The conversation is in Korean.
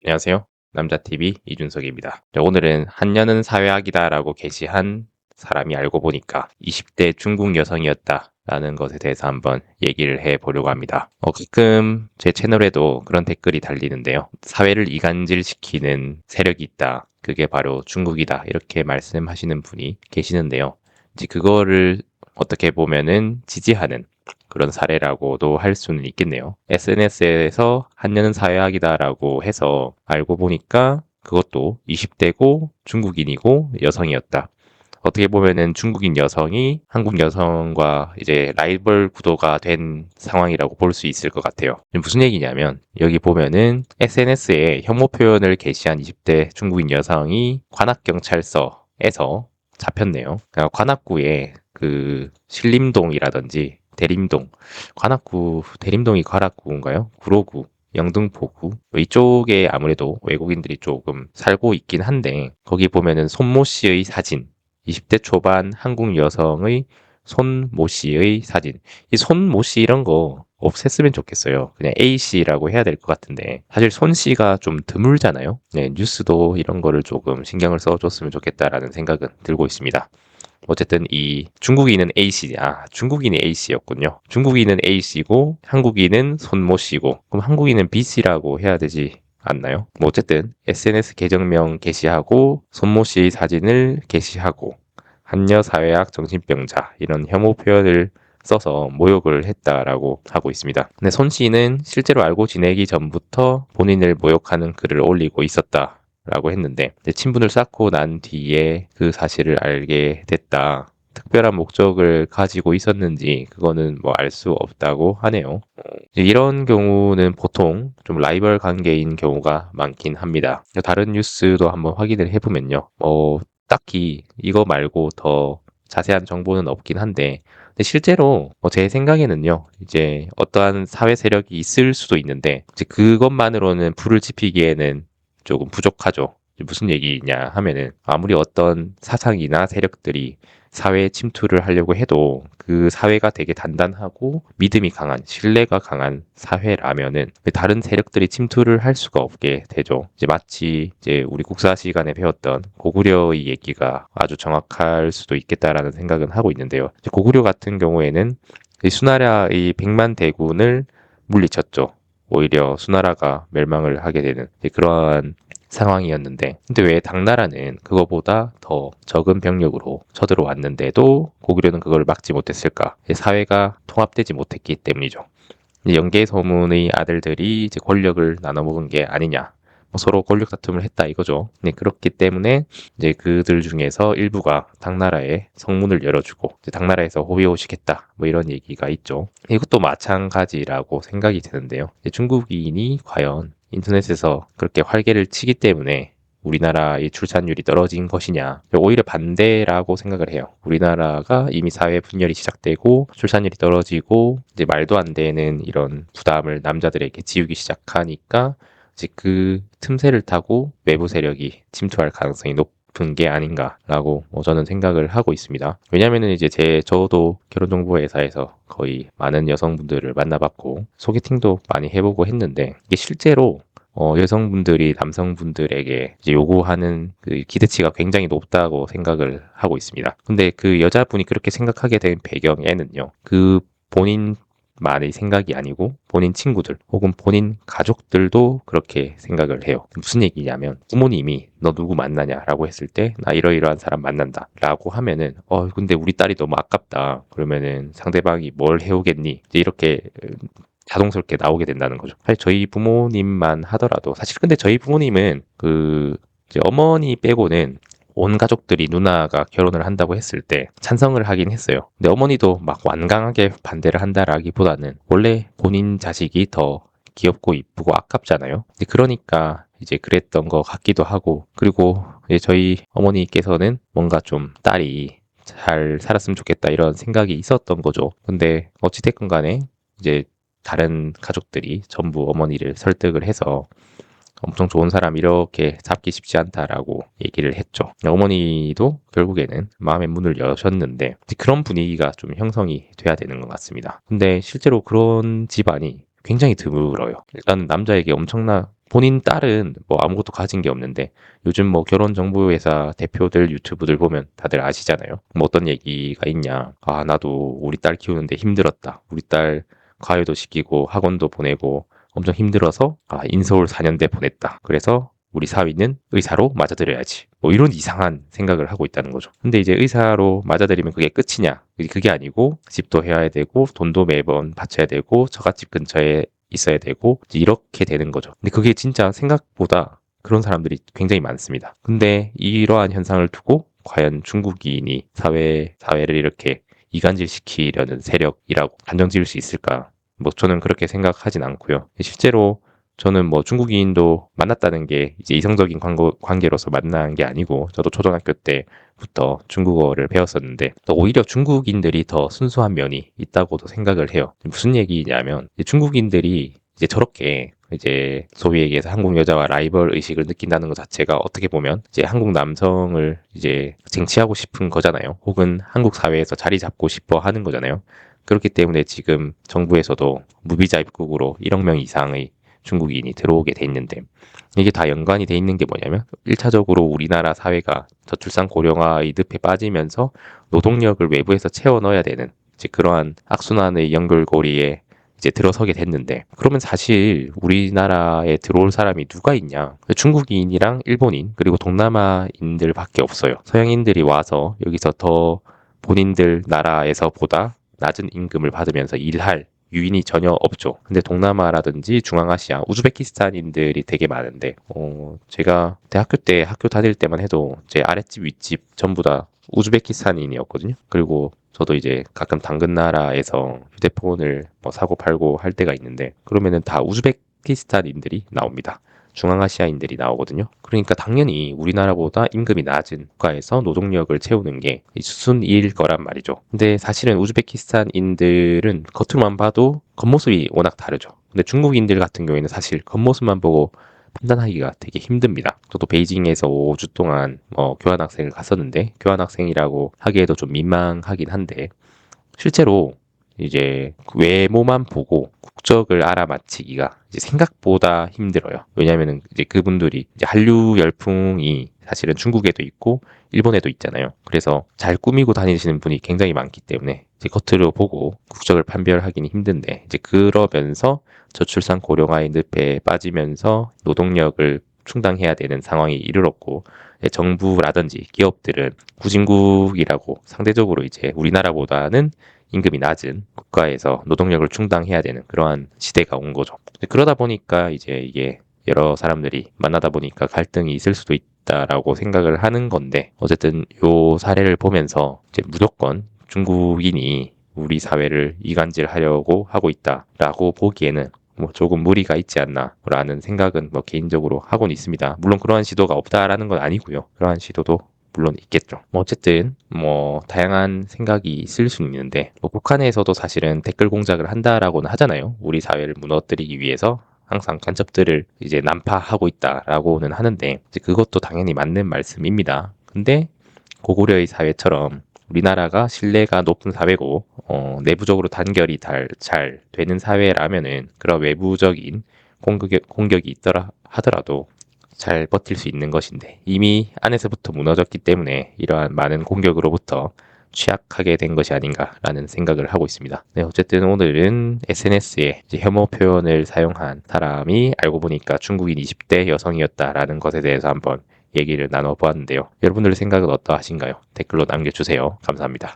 안녕하세요. 남자TV 이준석입니다. 오늘은 한여는 사회학이다라고 게시한 사람이 알고 보니까 20대 중국 여성이었다라는 것에 대해서 한번 얘기를 해보려고 합니다. 가끔 제 채널에도 그런 댓글이 달리는데요. 사회를 이간질시키는 세력이 있다. 그게 바로 중국이다. 이렇게 말씀하시는 분이 계시는데요. 이제 그거를 어떻게 보면은 지지하는 그런 사례라고도 할 수는 있겠네요. SNS에서 한여는 사회학이다라고 해서 알고 보니까 그것도 20대고 중국인이고 여성이었다. 어떻게 보면은 중국인 여성이 한국 여성과 이제 라이벌 구도가 된 상황이라고 볼 수 있을 것 같아요. 무슨 얘기냐면 여기 보면은 SNS에 혐오 표현을 게시한 20대 중국인 여성이 관악경찰서에서 잡혔네요. 그러니까 관악구에 그 신림동이라든지 대림동, 관악구, 대림동이 관악구인가요? 구로구, 영등포구 이쪽에 아무래도 외국인들이 조금 살고 있긴 한데 거기 보면은 손모 씨의 사진 20대 초반 한국 여성의 손모 씨의 사진 이 손모 씨 이런 거 없앴으면 좋겠어요. 그냥 A 씨라고 해야 될 것 같은데 사실 손 씨가 좀 드물잖아요. 네, 뉴스도 이런 거를 조금 신경을 써줬으면 좋겠다라는 생각은 들고 있습니다. 어쨌든 이 중국인은 A씨, 중국인이 A씨였군요. 중국인은 A씨고 한국인은 손모 씨고 그럼 한국인은 B씨라고 해야 되지 않나요? 뭐 어쨌든 SNS 계정명 게시하고 손모 씨의 사진을 게시하고 한여 사회학 정신병자 이런 혐오 표현을 써서 모욕을 했다라고 하고 있습니다. 근데 손 씨는 실제로 알고 지내기 전부터 본인을 모욕하는 글을 올리고 있었다. 라고 했는데 친분을 쌓고 난 뒤에 그 사실을 알게 됐다. 특별한 목적을 가지고 있었는지 그거는 뭐 알 수 없다고 하네요. 이런 경우는 보통 좀 라이벌 관계인 경우가 많긴 합니다. 다른 뉴스도 한번 확인을 해보면요. 딱히 이거 말고 더 자세한 정보는 없긴 한데 근데 실제로 제 생각에는요. 이제 어떠한 사회 세력이 있을 수도 있는데 이제 그것만으로는 불을 지피기에는 조금 부족하죠. 무슨 얘기냐 하면은 아무리 어떤 사상이나 세력들이 사회에 침투를 하려고 해도 그 사회가 되게 단단하고 믿음이 강한 신뢰가 강한 사회라면은 다른 세력들이 침투를 할 수가 없게 되죠. 이제 마치 이제 우리 국사 시간에 배웠던 고구려의 얘기가 아주 정확할 수도 있겠다라는 생각은 하고 있는데요. 이제 고구려 같은 경우에는 이 수나라의 100만 대군을 물리쳤죠. 오히려 수나라가 멸망을 하게 되는 그러한 상황이었는데 근데 왜 당나라는 그거보다 더 적은 병력으로 쳐들어왔는데도 고구려는 그걸 막지 못했을까? 사회가 통합되지 못했기 때문이죠. 영계소문의 아들들이 이제 권력을 나눠 먹은 게 아니냐. 서로 권력 다툼을 했다 이거죠. 네, 그렇기 때문에 이제 그들 중에서 일부가 당나라에 성문을 열어주고 이제 당나라에서 호위호식했다. 뭐 이런 얘기가 있죠. 이것도 마찬가지라고 생각이 드는데요. 중국인이 과연 인터넷에서 그렇게 활개를 치기 때문에 우리나라의 출산율이 떨어진 것이냐. 오히려 반대라고 생각을 해요. 우리나라가 이미 사회 분열이 시작되고 출산율이 떨어지고 이제 말도 안 되는 이런 부담을 남자들에게 지우기 시작하니까 이제 그 틈새를 타고 외부 세력이 침투할 가능성이 높은 게 아닌가라고 저는 생각을 하고 있습니다. 왜냐면은 이제 저도 결혼정보회사에서 거의 많은 여성분들을 만나봤고 소개팅도 많이 해보고 했는데 이게 실제로 여성분들이 남성분들에게 이제 요구하는 그 기대치가 굉장히 높다고 생각을 하고 있습니다. 근데 그 여자분이 그렇게 생각하게 된 배경에는요. 그 본인만의 생각이 아니고 본인 친구들 혹은 본인 가족들도 그렇게 생각을 해요. 무슨 얘기냐면 부모님이 너 누구 만나냐라고 했을 때 나 이러이러한 사람 만난다 라고 하면은 근데 우리 딸이 너무 아깝다. 그러면은 상대방이 뭘 해오겠니? 이제 이렇게 자동스럽게 나오게 된다는 거죠. 사실 저희 부모님만 하더라도 사실 근데 저희 부모님은 그 이제 어머니 빼고는 온 가족들이 누나가 결혼을 한다고 했을 때 찬성을 하긴 했어요. 근데 어머니도 막 완강하게 반대를 한다라기보다는 원래 본인 자식이 더 귀엽고 이쁘고 아깝잖아요. 그러니까 이제 그랬던 것 같기도 하고 그리고 이제 저희 어머니께서는 뭔가 좀 딸이 잘 살았으면 좋겠다 이런 생각이 있었던 거죠. 근데 어찌됐건 간에 이제 다른 가족들이 전부 어머니를 설득을 해서 엄청 좋은 사람 이렇게 잡기 쉽지 않다라고 얘기를 했죠. 어머니도 결국에는 마음의 문을 여셨는데 그런 분위기가 좀 형성이 돼야 되는 것 같습니다. 근데 실제로 그런 집안이 굉장히 드물어요. 일단 남자에게 엄청나 본인 딸은 뭐 아무것도 가진 게 없는데 요즘 뭐 결혼정보회사 대표들 유튜브들 보면 다들 아시잖아요. 뭐 어떤 얘기가 있냐. 아, 나도 우리 딸 키우는데 힘들었다. 우리 딸 과외도 시키고 학원도 보내고 엄청 힘들어서 인서울 4년대 보냈다. 그래서 우리 사위는 의사로 맞아들여야지. 뭐 이런 이상한 생각을 하고 있다는 거죠. 근데 이제 의사로 맞아들이면 그게 끝이냐? 그게 아니고 집도 해야 되고 돈도 매번 바쳐야 되고 처갓집 근처에 있어야 되고 이렇게 되는 거죠. 근데 그게 진짜 생각보다 그런 사람들이 굉장히 많습니다. 근데 이러한 현상을 두고 과연 중국인이 사회를 이렇게 이간질시키려는 세력이라고 단정 지을 수 있을까? 뭐 저는 그렇게 생각하진 않고요. 실제로 저는 뭐 중국인도 만났다는 게 이제 이성적인 관계로서 만난 게 아니고 저도 초등학교 때부터 중국어를 배웠었는데 또 오히려 중국인들이 더 순수한 면이 있다고도 생각을 해요. 무슨 얘기냐면 중국인들이 이제 저렇게 이제 소위 얘기해서 한국 여자와 라이벌 의식을 느낀다는 것 자체가 어떻게 보면 이제 한국 남성을 이제 쟁취하고 싶은 거잖아요. 혹은 한국 사회에서 자리 잡고 싶어 하는 거잖아요. 그렇기 때문에 지금 정부에서도 무비자 입국으로 1억 명 이상의 중국인이 들어오게 돼 있는데 이게 다 연관이 돼 있는 게 뭐냐면 1차적으로 우리나라 사회가 저출산 고령화의 늪에 빠지면서 노동력을 외부에서 채워 넣어야 되는 이제 그러한 악순환의 연결고리에 이제 들어서게 됐는데 그러면 사실 우리나라에 들어올 사람이 누가 있냐? 중국인이랑 일본인 그리고 동남아인들밖에 없어요. 서양인들이 와서 여기서 더 본인들 나라에서 보다 낮은 임금을 받으면서 일할 유인이 전혀 없죠. 근데 동남아라든지 중앙아시아, 우즈베키스탄인들이 되게 많은데, 제가 대학교 때 학교 다닐 때만 해도 제 아랫집, 윗집 전부 다 우즈베키스탄인이었거든요. 그리고 저도 이제 가끔 당근 나라에서 휴대폰을 뭐 사고 팔고 할 때가 있는데, 그러면은 다 우즈베키스탄인들이 나옵니다. 중앙아시아인들이 나오거든요. 그러니까 당연히 우리나라보다 임금이 낮은 국가에서 노동력을 채우는 게 수순일 거란 말이죠. 근데 사실은 우즈베키스탄인들은 겉으로만 봐도 겉모습이 워낙 다르죠. 근데 중국인들 같은 경우에는 사실 겉모습만 보고 판단하기가 되게 힘듭니다. 저도 베이징에서 5주 동안 교환학생을 갔었는데 교환학생이라고 하기에도 좀 민망하긴 한데 실제로 이제 외모만 보고 국적을 알아맞히기가 이제 생각보다 힘들어요. 왜냐면은 이제 그분들이 이제 한류 열풍이 사실은 중국에도 있고 일본에도 있잖아요. 그래서 잘 꾸미고 다니시는 분이 굉장히 많기 때문에 이제 겉으로 보고 국적을 판별하기는 힘든데 이제 그러면서 저출산 고령화의 늪에 빠지면서 노동력을 충당해야 되는 상황이 이르렀고 정부라든지 기업들은 후진국이라고 상대적으로 이제 우리나라보다는 임금이 낮은 국가에서 노동력을 충당해야 되는 그러한 시대가 온 거죠. 그러다 보니까 이제 이게 여러 사람들이 만나다 보니까 갈등이 있을 수도 있다라고 생각을 하는 건데 어쨌든 요 사례를 보면서 이제 무조건 중국인이 우리 사회를 이간질하려고 하고 있다라고 보기에는 뭐 조금 무리가 있지 않나라는 생각은 뭐 개인적으로 하고는 있습니다. 물론 그러한 시도가 없다라는 건 아니고요. 그러한 시도도 물론 있겠죠. 뭐 어쨌든 뭐 다양한 생각이 있을 수 있는데 뭐 북한에서도 사실은 댓글 공작을 한다라고는 하잖아요. 우리 사회를 무너뜨리기 위해서 항상 간첩들을 이제 난파하고 있다라고는 하는데 이제 그것도 당연히 맞는 말씀입니다. 근데 고구려의 사회처럼 우리나라가 신뢰가 높은 사회고 내부적으로 단결이 잘 되는 사회라면은 그런 외부적인 공격이 있더라 하더라도 잘 버틸 수 있는 것인데 이미 안에서부터 무너졌기 때문에 이러한 많은 공격으로부터 취약하게 된 것이 아닌가라는 생각을 하고 있습니다. 네, 어쨌든 오늘은 SNS에 혐오 표현을 사용한 사람이 알고 보니까 중국인 20대 여성이었다라는 것에 대해서 한번 얘기를 나눠보았는데요. 여러분들의 생각은 어떠하신가요? 댓글로 남겨주세요. 감사합니다.